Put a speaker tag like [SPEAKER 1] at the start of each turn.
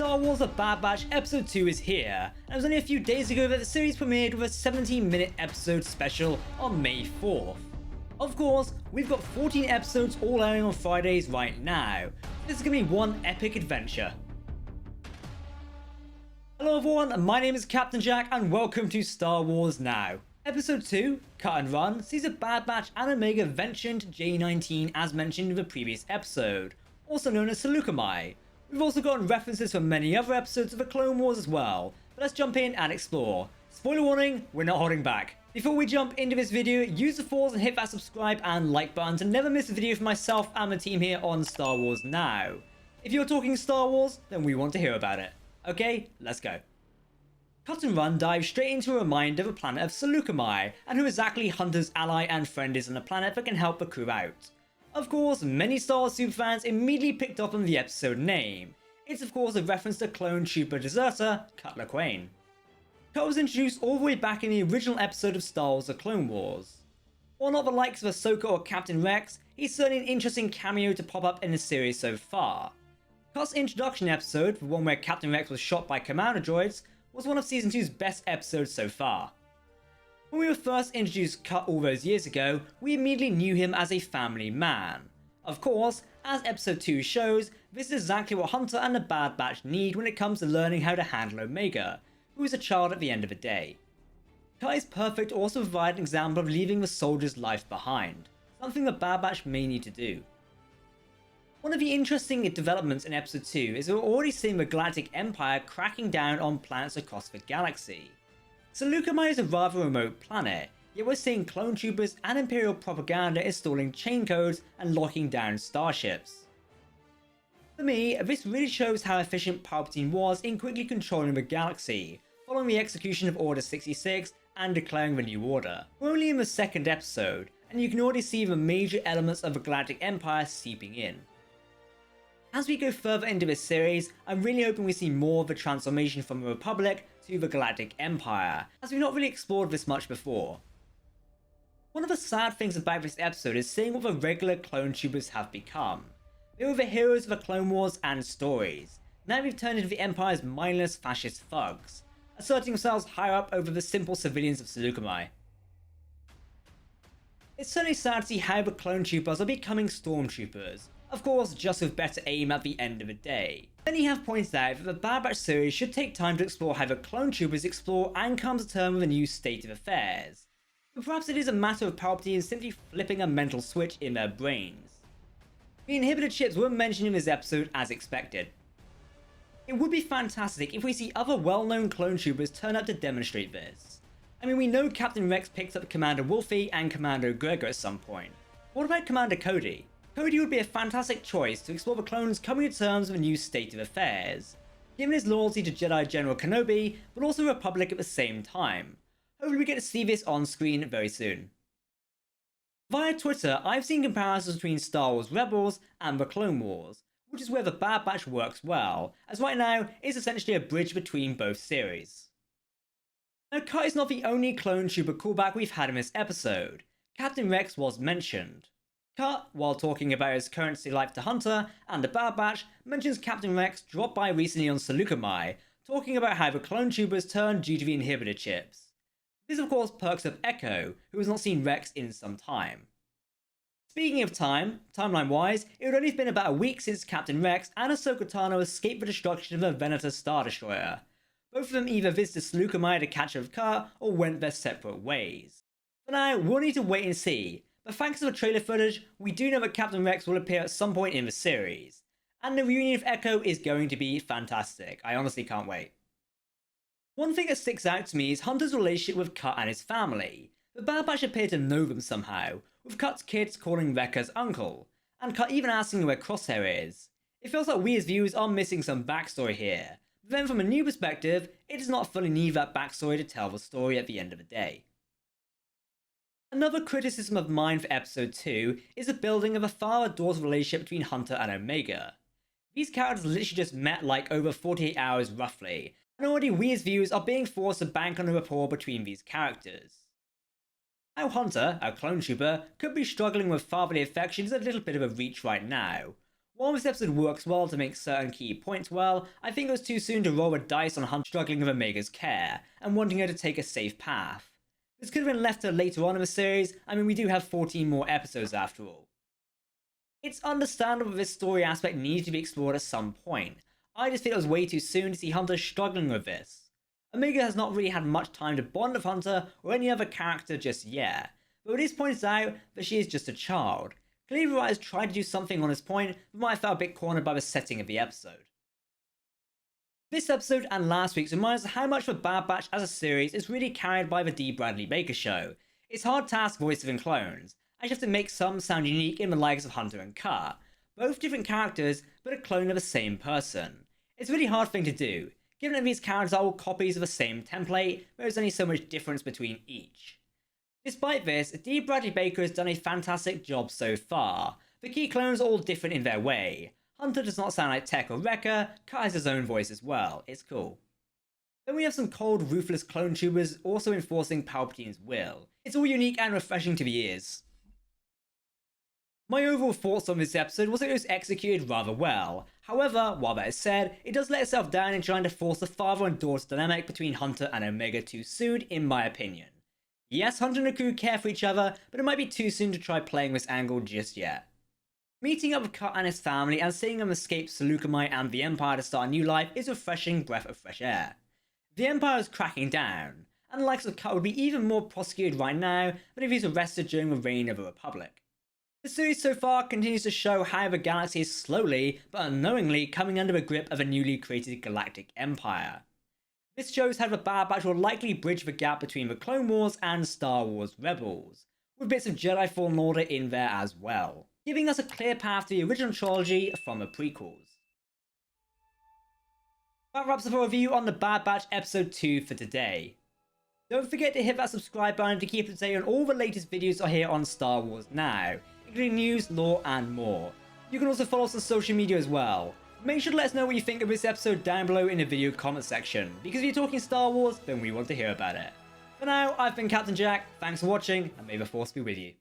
[SPEAKER 1] Star Wars The Bad Batch Episode 2 is here, and it was only a few days ago that the series premiered with a 17-minute episode special on May 4th. Of course, we've got 14 episodes all airing on Fridays right now. This is going to be one epic adventure. Hello everyone, my name is Captain Jack and welcome to Star Wars Now. Episode 2, Cut and Run, sees the Bad Batch and Omega venture into J19 as mentioned in the previous episode, also known as Seleucami. We've also gotten references from many other episodes of the Clone Wars as well, but let's jump in and explore. Spoiler warning, we're not holding back. Before we jump into this video, use the force and hit that subscribe and like button to never miss a video from myself and the team here on Star Wars Now. If you're talking Star Wars, then we want to hear about it. Okay, let's go. Cut and Run dives straight into a reminder of the planet of Seleucami, and who exactly Hunter's ally and friend is on the planet that can help the crew out. Of course, many Star Wars superfans immediately picked up on the episode name. It's of course a reference to clone trooper deserter Cutler. Cut was introduced all the way back in the original episode of Star Wars The Clone Wars. While not the likes of Ahsoka or Captain Rex, he's certainly an interesting cameo to pop up in the series so far. Cut's introduction episode, the one where Captain Rex was shot by commander droids, was one of Season 2's best episodes so far. When we were first introduced Cut all those years ago, we immediately knew him as a family man. Of course, as Episode 2 shows, this is exactly what Hunter and the Bad Batch need when it comes to learning how to handle Omega, who is a child at the end of the day. Cut is perfect to also provide an example of leaving the soldier's life behind, something the Bad Batch may need to do. One of the interesting developments in Episode 2 is that we're already seeing the Galactic Empire cracking down on planets across the galaxy. Seleucami is a rather remote planet, yet we're seeing clone troopers and Imperial propaganda installing chain codes and locking down starships. For me, this really shows how efficient Palpatine was in quickly controlling the galaxy, following the execution of Order 66 and declaring the New Order. We're only in the second episode, and you can already see the major elements of the Galactic Empire seeping in. As we go further into this series, I'm really hoping we see more of the transformation from the Republic to the Galactic Empire, as we've not really explored this much before. One of the sad things about this episode is seeing what the regular clone troopers have become. They were the heroes of the Clone Wars and stories. Now they've turned into the Empire's mindless fascist thugs, asserting themselves higher up over the simple civilians of Seleucami. It's certainly sad to see how the clone troopers are becoming stormtroopers, of course just with better aim at the end of the day. Many have pointed out that the Bad Batch series should take time to explore how the clone troopers explore and come to terms with a new state of affairs. But perhaps it is a matter of Palpatine simply flipping a mental switch in their brains. The inhibitor chips were mentioned in this episode as expected. It would be fantastic if we see other well-known clone troopers turn up to demonstrate this. I mean, we know Captain Rex picked up Commander Wolfie and Commander Gregor at some point. What about Commander Cody? Cody would be a fantastic choice to explore the clones coming to terms with a new state of affairs, given his loyalty to Jedi General Kenobi, but also Republic at the same time. Hopefully we get to see this on screen very soon. Via Twitter, I've seen comparisons between Star Wars Rebels and the Clone Wars, which is where the Bad Batch works well, as right now it's essentially a bridge between both series. Now Cut is not the only clone trooper callback we've had in this episode. Captain Rex was mentioned. Cut, while talking about his current life to Hunter and the Bad Batch, mentions Captain Rex dropped by recently on Seleucami, talking about how the clone troopers turned due to the inhibitor chips. This of course perks up Echo, who has not seen Rex in some time. Speaking of time, timeline wise, it would only have been about a week since Captain Rex and Ahsoka Tano escaped the destruction of the Venator Star Destroyer. Both of them either visited Seleucami to catch up with Cut or went their separate ways. For now, we'll need to wait and see. But thanks to the trailer footage, we do know that Captain Rex will appear at some point in the series. And the reunion of Echo is going to be fantastic. I honestly can't wait. One thing that sticks out to me is Hunter's relationship with Cut and his family. The Bad Batch appear to know them somehow, with Cut's kids calling Wreckers uncle, and Cut even asking where Crosshair is. It feels like we as viewers are missing some backstory here, but then from a new perspective, it does not fully need that backstory to tell the story at the end of the day. Another criticism of mine for Episode 2 is the building of a father-daughter relationship between Hunter and Omega. These characters literally just met like over 48 hours roughly, and already we as viewers are being forced to bank on a rapport between these characters. How Hunter, a clone trooper, could be struggling with fatherly affection is a little bit of a reach right now. While this episode works well to make certain key points well, I think it was too soon to roll a dice on Hunter struggling with Omega's care, and wanting her to take a safe path. This could have been left to later on in the series. I mean, we do have 14 more episodes after all. It's understandable this story aspect needs to be explored at some point. I just feel it was way too soon to see Hunter struggling with this. Omega has not really had much time to bond with Hunter or any other character just yet, but it is pointed out that she is just a child. Clearly the writers tried to do something on this point, but might have felt a bit cornered by the setting of the episode. This episode and last week's reminds us how much the Bad Batch as a series is really carried by the D. Bradley Baker show. It's hard task voicing clones, as you have to make some sound unique in the likes of Hunter and Kat. Both different characters, but a clone of the same person. It's a really hard thing to do, given that these characters are all copies of the same template, there is only so much difference between each. Despite this, D. Bradley Baker has done a fantastic job so far. The key clones are all different in their way. Hunter does not sound like Tech or Wrecker, Kat has his own voice as well, it's cool. Then we have some cold, ruthless clone troopers also enforcing Palpatine's will. It's all unique and refreshing to the ears. My overall thoughts on this episode was that it was executed rather well. However, while that is said, it does let itself down in trying to force the father and daughter dynamic between Hunter and Omega too soon, in my opinion. Yes, Hunter and the crew care for each other, but it might be too soon to try playing this angle just yet. Meeting up with Cut and his family and seeing them escape Seleucamite and the Empire to start a new life is a refreshing breath of fresh air. The Empire is cracking down, and the likes of Cut would be even more prosecuted right now than if he's arrested during the reign of the Republic. The series so far continues to show how the galaxy is slowly but unknowingly coming under the grip of a newly created Galactic Empire. This shows how the Bad Batch will likely bridge the gap between the Clone Wars and Star Wars Rebels, with bits of Jedi Fallen Order in there as well, giving us a clear path to the original trilogy from the prequels. That wraps up our review on the Bad Batch Episode 2 for today. Don't forget to hit that subscribe button to keep up to date on all the latest videos I here on Star Wars Now, including news, lore, and more. You can also follow us on social media as well. Make sure to let us know what you think of this episode down below in the video comment section, because if you're talking Star Wars, then we want to hear about it. For now, I've been Captain Jack, thanks for watching, and may the Force be with you.